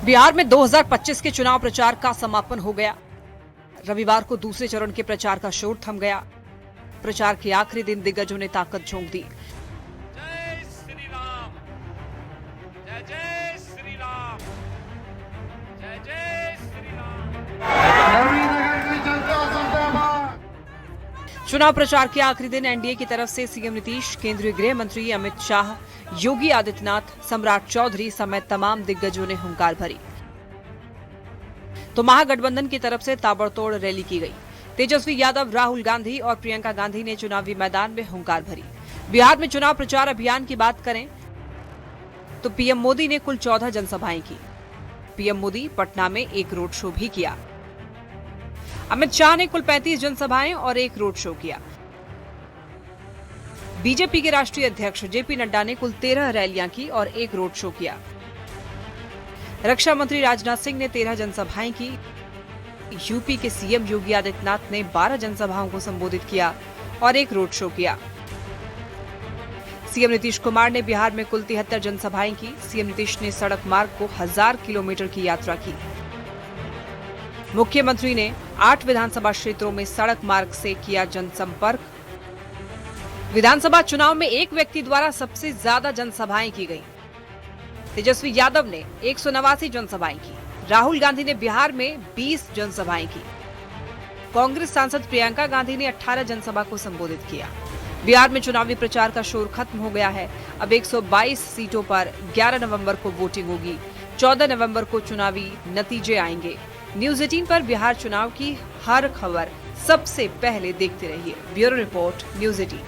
बिहार में 2025 के चुनाव प्रचार का समापन हो गया। रविवार को दूसरे चरण के प्रचार का शोर थम गया। प्रचार के आखिरी दिन दिग्गजों ने ताकत झोंक दी। जय श्री राम, जय जय श्री राम, जय जय श्री राम। चुनाव प्रचार के आखिरी दिन एनडीए की तरफ से सीएम नीतीश, केंद्रीय गृह मंत्री अमित शाह, योगी आदित्यनाथ, सम्राट चौधरी समेत तमाम दिग्गजों ने हुंकार भरी। तो महागठबंधन की तरफ से ताबड़तोड़ रैली की गई। तेजस्वी यादव, राहुल गांधी और प्रियंका गांधी ने चुनावी मैदान में हुंकार भरी। बिहार में चुनाव प्रचार अभियान की बात करें तो पीएम मोदी ने कुल 14 जनसभाएं की। पीएम मोदी पटना में एक रोड शो भी किया। अमित शाह ने कुल 35 जनसभाएं और एक रोड शो किया। बीजेपी के राष्ट्रीय अध्यक्ष जेपी नड्डा ने कुल 13 रैलियां की और एक रोड शो किया। रक्षा मंत्री राजनाथ सिंह ने 13 जनसभाएं की। यूपी के सीएम योगी आदित्यनाथ ने 12 जनसभाओं को संबोधित किया और एक रोड शो किया। सीएम नीतीश कुमार ने बिहार में कुल 73 जनसभाएं की। सीएम नीतीश ने सड़क मार्ग को 1000 किलोमीटर की यात्रा की। मुख्यमंत्री ने 8 विधानसभा क्षेत्रों में सड़क मार्ग से किया जनसंपर्क। विधानसभा चुनाव में एक व्यक्ति द्वारा सबसे ज्यादा जनसभाएं की गईं। तेजस्वी यादव ने 189 जनसभाएं की। राहुल गांधी ने बिहार में 20 जनसभाएं की। कांग्रेस सांसद प्रियंका गांधी ने 18 जनसभा को संबोधित किया। बिहार में चुनावी प्रचार का शोर खत्म हो गया है। अब 122 सीटों पर 11 नवंबर को वोटिंग होगी। 14 नवंबर को चुनावी नतीजे आएंगे। न्यूज 18 पर बिहार चुनाव की हर खबर सबसे पहले देखते रहिए। Bureau report, news 18।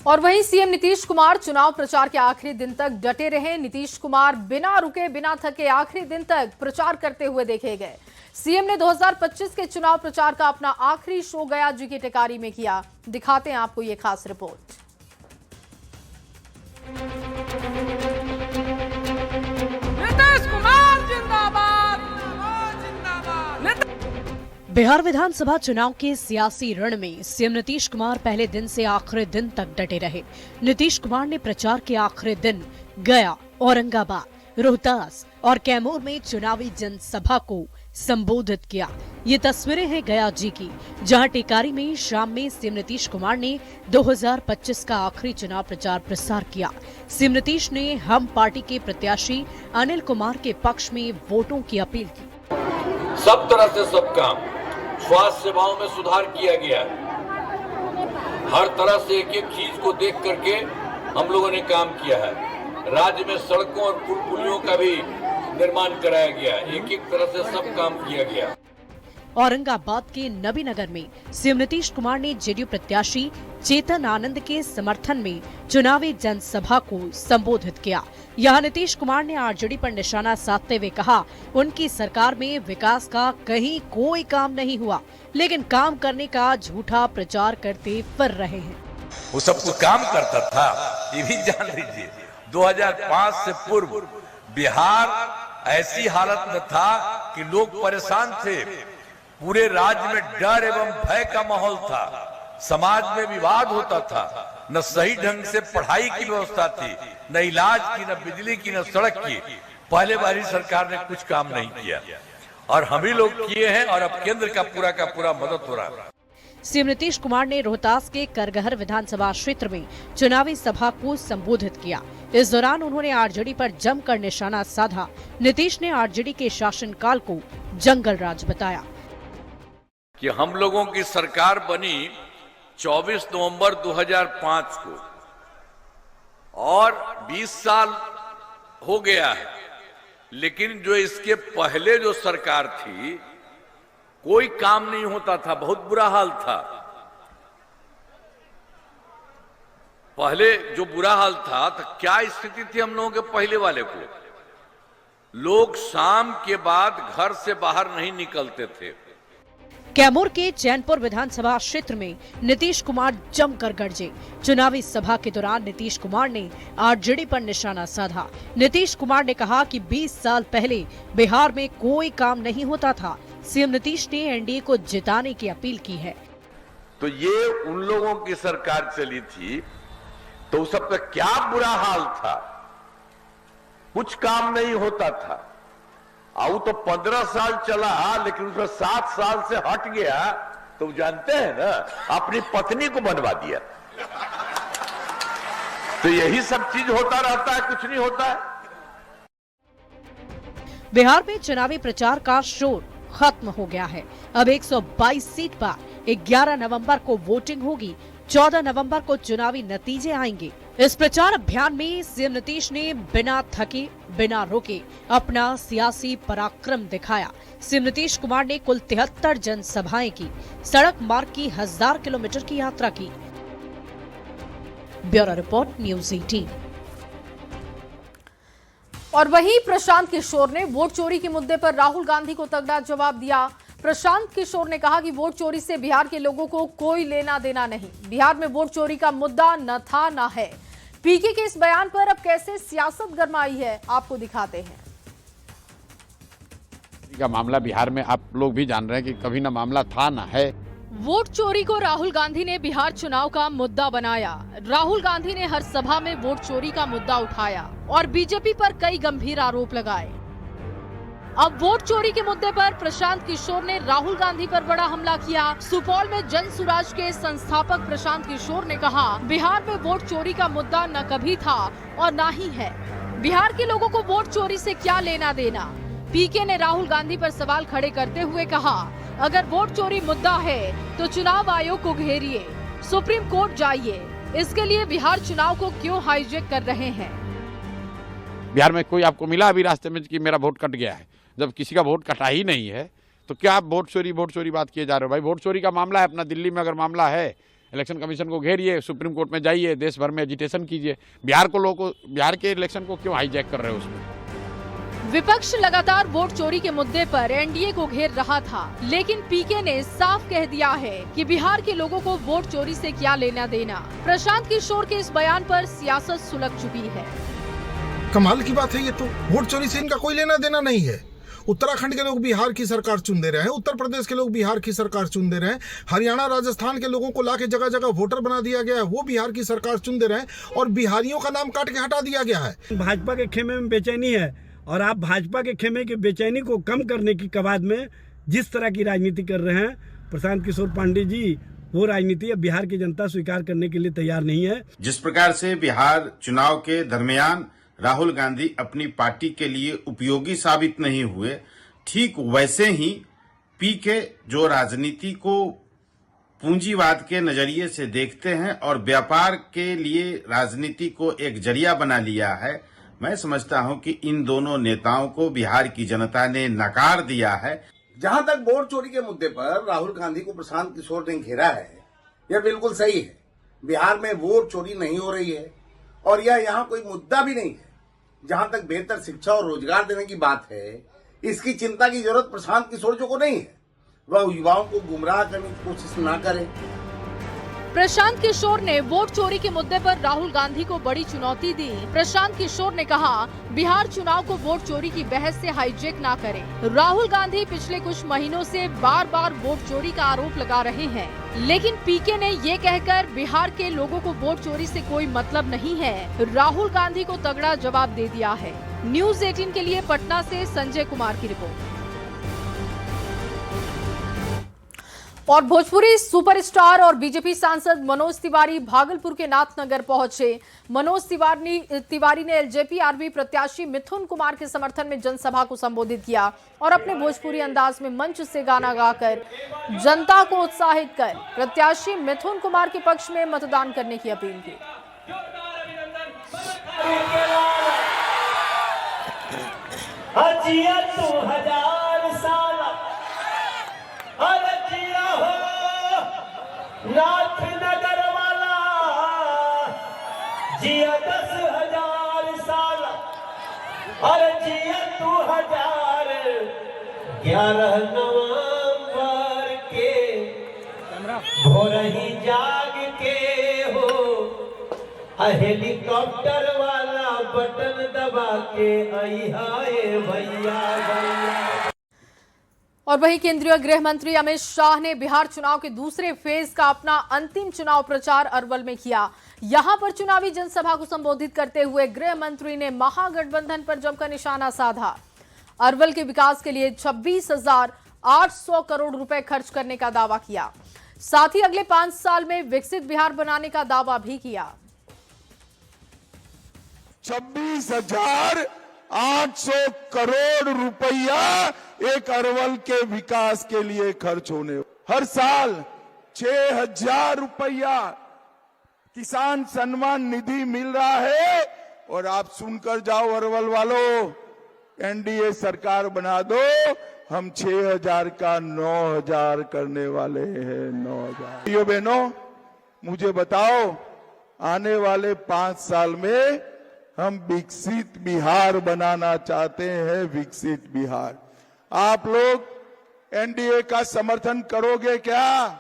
और वहीं सीएम नीतीश कुमार चुनाव प्रचार के आखिरी दिन तक डटे रहे। नीतीश कुमार बिना रुके बिना थके आखिरी दिन तक प्रचार करते हुए देखे गए। सीएम ने 2025 के चुनाव प्रचार का अपना आखिरी शो गया जी की टेकारी में किया। दिखाते हैं आपको ये खास रिपोर्ट। नीतीश कुमार जिंदाबाद, जिंदाबाद। बिहार विधानसभा चुनाव के सियासी रण में सीएम नीतीश कुमार पहले दिन से आखिरी दिन तक डटे रहे। नीतीश कुमार ने प्रचार के आखिरी दिन गया, औरंगाबाद, रोहतास और कैमूर में चुनावी जनसभा को संबोधित किया। ये तस्वीरें हैं गया जी की, जहां टेकारी में शाम में सीएम नीतीश कुमार ने 2025 का आखिरी चुनाव प्रचार प्रसार किया। सीएम नीतीश ने हम पार्टी के प्रत्याशी अनिल कुमार के पक्ष में वोटों की अपील की। सब तरह से सब काम, स्वास्थ्य सेवाओं में सुधार किया गया। हर तरह से एक एक चीज को देख करके हम लोगों ने काम किया है। राज्य में सड़कों और पुल पुलियों का भी निर्माण कराया गया। एक एक तरह से सब काम किया गया। औरंगाबाद के नबीनगर में सीएम नीतीश कुमार ने जेडीयू प्रत्याशी चेतन आनंद के समर्थन में चुनावी जनसभा को संबोधित किया। यहाँ नीतीश कुमार ने आरजेडी पर निशाना साधते हुए कहा, उनकी सरकार में विकास का कहीं कोई काम नहीं हुआ, लेकिन काम करने का झूठा प्रचार करते फिर रहे हैं। वो सब कुछ काम करता था, ये भी जान लीजिए। 2005 से पूर्व बिहार ऐसी हालत में था कि लोग परेशान थे। पूरे राज्य में डर एवं भय का माहौल था। समाज में विवाद होता था। न सही ढंग से पढ़ाई की व्यवस्था थी, न इलाज की, न बिजली की, न सड़क की। पहले वाली सरकार ने कुछ काम नहीं किया और हम ही लोग किए हैं और अब केंद्र का पूरा मदद हो रहा है। सीएम नीतीश कुमार ने रोहतास के करगहर विधानसभा क्षेत्र में चुनावी सभा को संबोधित किया। इस दौरान उन्होंने आरजेडी पर जमकर निशाना साधा। नीतीश ने आरजेडी के शासनकाल को जंगल राज बताया कि हम लोगों की सरकार बनी 24 नवंबर 2005 को और 20 साल हो गया है, लेकिन जो इसके पहले जो सरकार थी कोई काम नहीं होता था, बहुत बुरा हाल था। पहले जो बुरा हाल था तो क्या स्थिति थी हम लोगों के पहले वाले को, लोग शाम के बाद घर से बाहर नहीं निकलते थे। कैमूर के चैनपुर विधानसभा क्षेत्र में नीतीश कुमार जमकर गरजे। चुनावी सभा के दौरान नीतीश कुमार ने आरजेडी पर निशाना साधा। नीतीश कुमार ने कहा कि 20 साल पहले बिहार में कोई काम नहीं होता था। सीएम नीतीश ने एनडीए को जिताने की अपील की है। तो ये उन लोगों की सरकार चली थी तो उस सबका क्या बुरा हाल था। कुछ काम नहीं होता था। और तो 15 साल चला, लेकिन उसमें 7 साल से हट गया तो जानते हैं ना, अपनी पत्नी को बनवा दिया। तो यही सब चीज होता रहता है, कुछ नहीं होता है। बिहार में चुनावी प्रचार का शोर खत्म हो गया है। अब 122 सीट पर 11 नवंबर को वोटिंग होगी। 14 नवंबर को चुनावी नतीजे आएंगे। इस प्रचार अभियान में सीएम नीतीश ने बिना थके बिना रुके अपना सियासी पराक्रम दिखाया। सीएम नीतीश कुमार ने कुल 73 जनसभाएं की, सड़क मार्ग की 1000 किलोमीटर की यात्रा की। Bureau report, news 18। और वहीं प्रशांत किशोर ने वोट चोरी के मुद्दे पर राहुल गांधी को तगड़ा जवाब दिया। प्रशांत किशोर ने कहा कि वोट चोरी से बिहार के लोगों को कोई लेना देना नहीं। बिहार में वोट चोरी का मुद्दा न था न है। पीके के इस बयान पर अब कैसे सियासत गरमाई है, आपको दिखाते हैं। का मामला बिहार में आप लोग भी जान रहे हैं कि कभी ना मामला था ना है। वोट चोरी को राहुल गांधी ने बिहार चुनाव का मुद्दा बनाया। राहुल गांधी ने हर सभा में वोट चोरी का मुद्दा उठाया और बीजेपी पर कई गंभीर आरोप लगाए। अब वोट चोरी के मुद्दे पर प्रशांत किशोर ने राहुल गांधी पर बड़ा हमला किया। सुपौल में जन सुराज के संस्थापक प्रशांत किशोर ने कहा, बिहार में वोट चोरी का मुद्दा न कभी था और न ही है। बिहार के लोगों को वोट चोरी से क्या लेना देना। पीके ने राहुल गांधी पर सवाल खड़े करते हुए कहा, अगर वोट चोरी मुद्दा है तो चुनाव आयोग को घेरिए, सुप्रीम कोर्ट जाइए। इसके लिए बिहार चुनाव को क्यों हाईजैक कर रहे हैं। बिहार में कोई आपको मिला अभी रास्ते में कि मेरा वोट कट गया है? जब किसी का वोट कटा ही नहीं है तो क्या आप वोट चोरी बात किए जा रहे हो? भाई वोट चोरी का मामला है अपना दिल्ली में, अगर मामला है इलेक्शन कमीशन को घेरिए, सुप्रीम कोर्ट में जाइए, देश भर में एजिटेशन कीजिए। बिहार के इलेक्शन को क्यों हाईजैक कर रहे हो उसमें? विपक्ष लगातार वोट चोरी के मुद्दे पर एनडीए को घेर रहा था, लेकिन पीके ने साफ कह दिया है कि बिहार के लोगों को वोट चोरी से क्या लेना देना। प्रशांत किशोर के इस बयान पर सियासत सुलग चुकी है। कमाल की बात है, ये तो वोट चोरी से इनका कोई लेना देना नहीं है। उत्तराखंड के लोग बिहार की सरकार चुन दे रहे हैं, उत्तर प्रदेश के लोग बिहार की सरकार चुन दे रहे हैं, हरियाणा राजस्थान के लोगों को लाके जगह जगह वोटर बना दिया गया है, वो बिहार की सरकार चुन दे रहे हैं और बिहारियों का नाम काट के हटा दिया गया है। भाजपा के खेमे में बेचैनी है और आप भाजपा के खेमे की बेचैनी को कम करने की कवायद में जिस तरह की राजनीति कर रहे हैं प्रशांत किशोर पांडे जी, वो राजनीति अब बिहार की जनता स्वीकार करने के लिए तैयार नहीं है। जिस प्रकार से बिहार चुनाव के दरमियान राहुल गांधी अपनी पार्टी के लिए उपयोगी साबित नहीं हुए, ठीक वैसे ही पीके जो राजनीति को पूंजीवाद के नजरिए से देखते हैं और व्यापार के लिए राजनीति को एक जरिया बना लिया है, मैं समझता हूं कि इन दोनों नेताओं को बिहार की जनता ने नकार दिया है। जहां तक वोट चोरी के मुद्दे पर राहुल गांधी को प्रशांत किशोर ने घेरा है, यह बिल्कुल सही है। बिहार में वोट चोरी नहीं हो रही है और यह यहाँ कोई मुद्दा भी नहीं है। जहां तक बेहतर शिक्षा और रोजगार देने की बात है, इसकी चिंता की जरूरत प्रशांत किशोर जी को नहीं है। वह युवाओं को गुमराह करने की कोशिश न करें। प्रशांत किशोर ने वोट चोरी के मुद्दे पर राहुल गांधी को बड़ी चुनौती दी। प्रशांत किशोर ने कहा, बिहार चुनाव को वोट चोरी की बहस से हाईजैक ना करें। राहुल गांधी पिछले कुछ महीनों से बार बार वोट चोरी का आरोप लगा रहे हैं, लेकिन पीके ने ये कहकर बिहार के लोगों को वोट चोरी से कोई मतलब नहीं है, राहुल गांधी को तगड़ा जवाब दे दिया है। न्यूज़ 18 के लिए पटना से संजय कुमार की रिपोर्ट। और भोजपुरी सुपरस्टार और बीजेपी सांसद मनोज तिवारी भागलपुर के नाथनगर पहुंचे। मनोज तिवारी ने एलजेपी आरबी प्रत्याशी मिथुन कुमार के समर्थन में जनसभा को संबोधित किया और अपने भोजपुरी अंदाज में मंच से गाना गाकर जनता को उत्साहित कर प्रत्याशी मिथुन कुमार के पक्ष में मतदान करने की अपील की। नाथनगर वाला जिया 10,000 साल और जिया 2011 नवंबर के भोर ही जाग के हो हेलीकॉप्टर वाला बटन दबा के आई हाय भैया भैया। और वहीं केंद्रीय गृह मंत्री अमित शाह ने बिहार चुनाव के दूसरे फेज का अपना अंतिम चुनाव प्रचार अरवल में किया। यहां पर चुनावी जनसभा को संबोधित करते हुए गृह मंत्री ने महागठबंधन पर जमकर निशाना साधा। अरवल के विकास के लिए 26,800 करोड़ रुपए खर्च करने का दावा किया। साथ ही अगले 5 साल में विकसित बिहार बनाने का दावा भी किया। 26,800 करोड़ रुपया एक अरवल के विकास के लिए खर्च होने। हर साल 6,000 रुपया किसान सम्मान निधि मिल रहा है। और आप सुनकर जाओ अरवल वालों, एनडीए सरकार बना दो, हम 6,000 का 9,000 करने वाले हैं। 9,000। भाइयों बहनों, मुझे बताओ, आने वाले 5 साल में हम विकसित बिहार बनाना चाहते हैं। विकसित बिहार। आप लोग एनडीए का समर्थन करोगे क्या?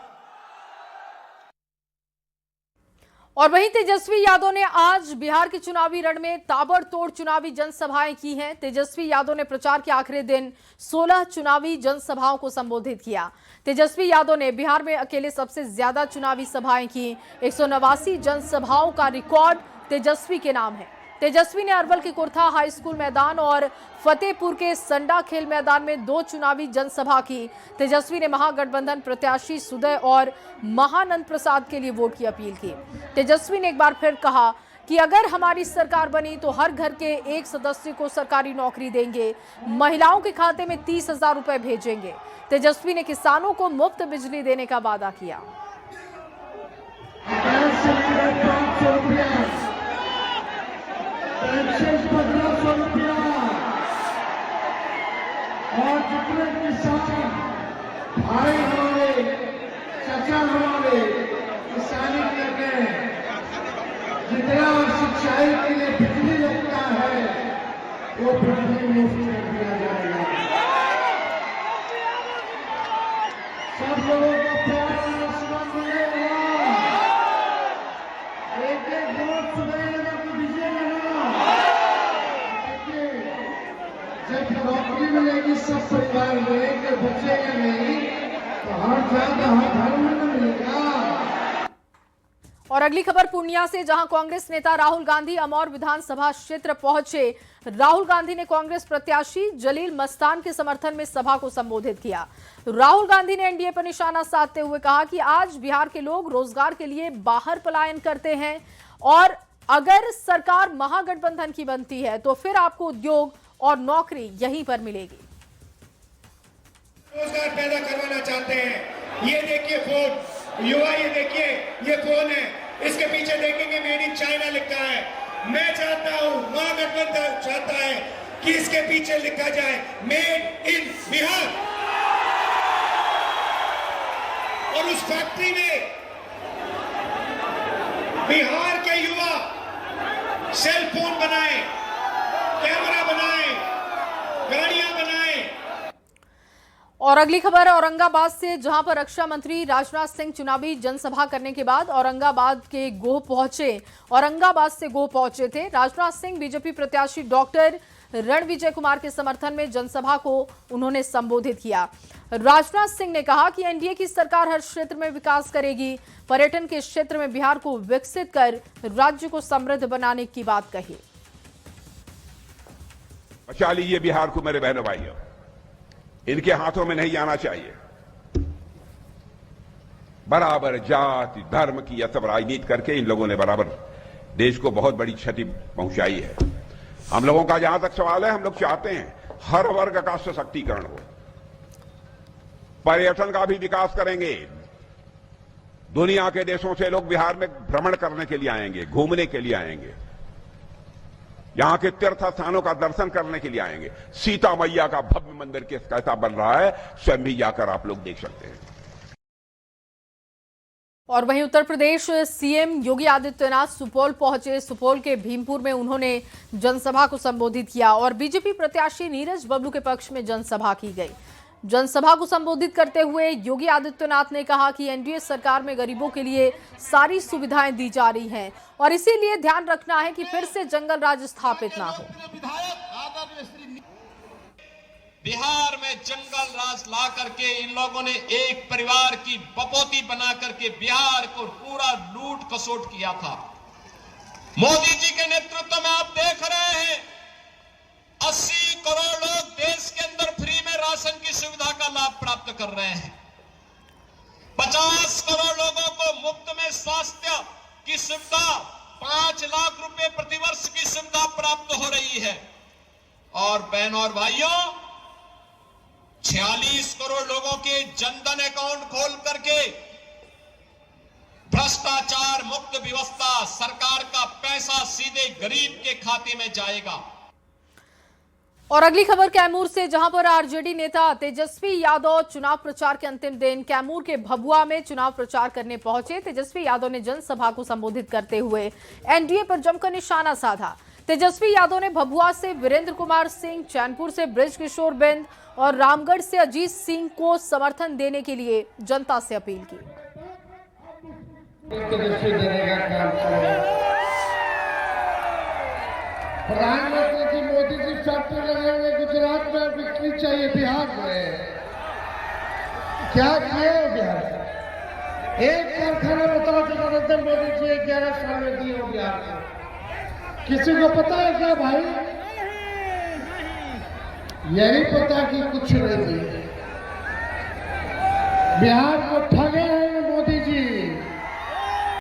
और वहीं तेजस्वी यादव ने आज बिहार के चुनावी रण में ताबड़तोड़ चुनावी जनसभाएं की हैं। तेजस्वी यादव ने प्रचार के आखिरी दिन 16 चुनावी जनसभाओं को संबोधित किया। तेजस्वी यादव ने बिहार में अकेले सबसे ज्यादा चुनावी सभाएं की। 189 जनसभाओं का रिकॉर्ड तेजस्वी के नाम है। तेजस्वी ने अरवल के कुर्था हाई स्कूल मैदान और फतेहपुर के संडा खेल मैदान में 2 चुनावी जनसभा की। तेजस्वी ने महागठबंधन प्रत्याशी सुदय और महानंद प्रसाद के लिए वोट की अपील की। तेजस्वी ने एक बार फिर कहा कि अगर हमारी सरकार बनी तो हर घर के एक सदस्य को सरकारी नौकरी देंगे, महिलाओं के खाते में 30,000 रुपए भेजेंगे। तेजस्वी ने किसानों को मुफ्त बिजली देने का वादा किया। और जितने किसान भाई हमारे, चाचा हमारे किसानी करके जितना सिंचाई के लिए बिजली लगता है वो बिजली मुफ्त में दिया जाएगा। सब लोगों को प्यार और आशीर्वाद मिलेगा। एक वोट सुनेगा तो दीजिएगा। जब नौकरी मिलेगी सब परिवार मिलेंगे, बचेगा नहीं तो हर ज्यादा हर घर में न मिलेगा। और अगली खबर पूर्णिया से, जहां कांग्रेस नेता राहुल गांधी अमौर विधानसभा क्षेत्र पहुंचे। राहुल गांधी ने कांग्रेस प्रत्याशी जलील मस्तान के समर्थन में सभा को संबोधित किया। राहुल गांधी ने एनडीए पर निशाना साधते हुए कहा कि आज बिहार के लोग रोजगार के लिए बाहर पलायन करते हैं और अगर सरकार महागठबंधन की बनती है तो फिर आपको उद्योग और नौकरी यहीं पर मिलेगी। रोजगार पैदा करवाना चाहते हैं। ये देखिए फोन, युवा ये देखिए, ये फोन है, इसके पीछे देखेंगे मेड इन चाइना लिखा है। मैं चाहता हूं, महागठबंधन चाहता है कि इसके पीछे लिखा जाए मेड इन बिहार। और उस फैक्ट्री में बिहार के युवा सेल फोन बनाए, कैमरा बनाए, गाड़ियां बनाए। और अगली खबर औरंगाबाद से, जहां पर रक्षा मंत्री राजनाथ सिंह चुनावी जनसभा करने के बाद औरंगाबाद से गोह पहुंचे थे। राजनाथ सिंह बीजेपी प्रत्याशी डॉक्टर रणविजय कुमार के समर्थन में जनसभा को उन्होंने संबोधित किया। राजनाथ सिंह ने कहा कि एनडीए की सरकार हर क्षेत्र में विकास करेगी। पर्यटन के क्षेत्र में बिहार को विकसित कर राज्य को समृद्ध बनाने की बात कही। बचा लीजिए बिहार को मेरे बहनों भाइयों, इनके हाथों में नहीं आना चाहिए। बराबर जाति धर्म की यह सब राजनीति करके इन लोगों ने बराबर देश को बहुत बड़ी क्षति पहुंचाई है। हम लोगों का जहां तक सवाल है, हम लोग चाहते हैं हर वर्ग का सशक्तिकरण हो, पर्यटन का भी विकास करेंगे। दुनिया के देशों से लोग बिहार में भ्रमण करने के लिए आएंगे, घूमने के लिए आएंगे, यहां के तीर्थ स्थानों का दर्शन करने के लिए आएंगे। सीता मैया का भव्य मंदिर कैसा बन रहा है, स्वयं भी जाकर आप लोग देख सकते हैं। और वहीं उत्तर प्रदेश सीएम योगी आदित्यनाथ सुपौल पहुंचे। सुपौल के भीमपुर में उन्होंने जनसभा को संबोधित किया और बीजेपी प्रत्याशी नीरज बबलू के पक्ष में जनसभा की गई। जनसभा को संबोधित करते हुए योगी आदित्यनाथ ने कहा कि एनडीए सरकार में गरीबों के लिए सारी सुविधाएं दी जा रही हैं और इसीलिए ध्यान रखना है कि फिर से जंगल राज स्थापित ना हो। बिहार में जंगल राज ला करके इन लोगों ने एक परिवार की बपौती बना करके बिहार को पूरा लूट खसोट किया था। मोदी जी के नेतृत्व में आप देख रहे हैं 80 करोड़ लोग देश के अंदर फ्री में राशन की सुविधा का लाभ प्राप्त कर रहे हैं। 50 करोड़ लोगों को मुफ्त में स्वास्थ्य की सुविधा, 5 लाख रुपए प्रतिवर्ष की सुविधा प्राप्त हो रही है। और बहनों और भाइयों, 46 करोड़ लोगों के जनधन अकाउंट खोल करके भ्रष्टाचार मुक्त व्यवस्था, सरकार का पैसा सीधे गरीब के खाते में जाएगा। और अगली खबर कैमूर से, जहां पर आरजेडी नेता तेजस्वी यादव चुनाव प्रचार के अंतिम दिन कैमूर के भभुआ में चुनाव प्रचार करने पहुंचे। तेजस्वी यादव ने जनसभा को संबोधित करते हुए एनडीए पर जमकर निशाना साधा। तेजस्वी यादव ने भभुआ से वीरेंद्र कुमार सिंह, चैनपुर से ब्रिज किशोर बिंद और रामगढ़ से अजीत सिंह को समर्थन देने के लिए जनता से अपील की। प्रधानमंत्री जी मोदी जी फैक्ट्री लगाएंगे गुजरात में, बिक्री चाहिए बिहार में। क्या किया बिहार में? एक कारखाना बताओ जो नरेंद्र मोदी जी 11 साल में दिए हो बिहार को। किसी को पता है क्या भाई? यही पता कि कुछ नहीं दिए बिहार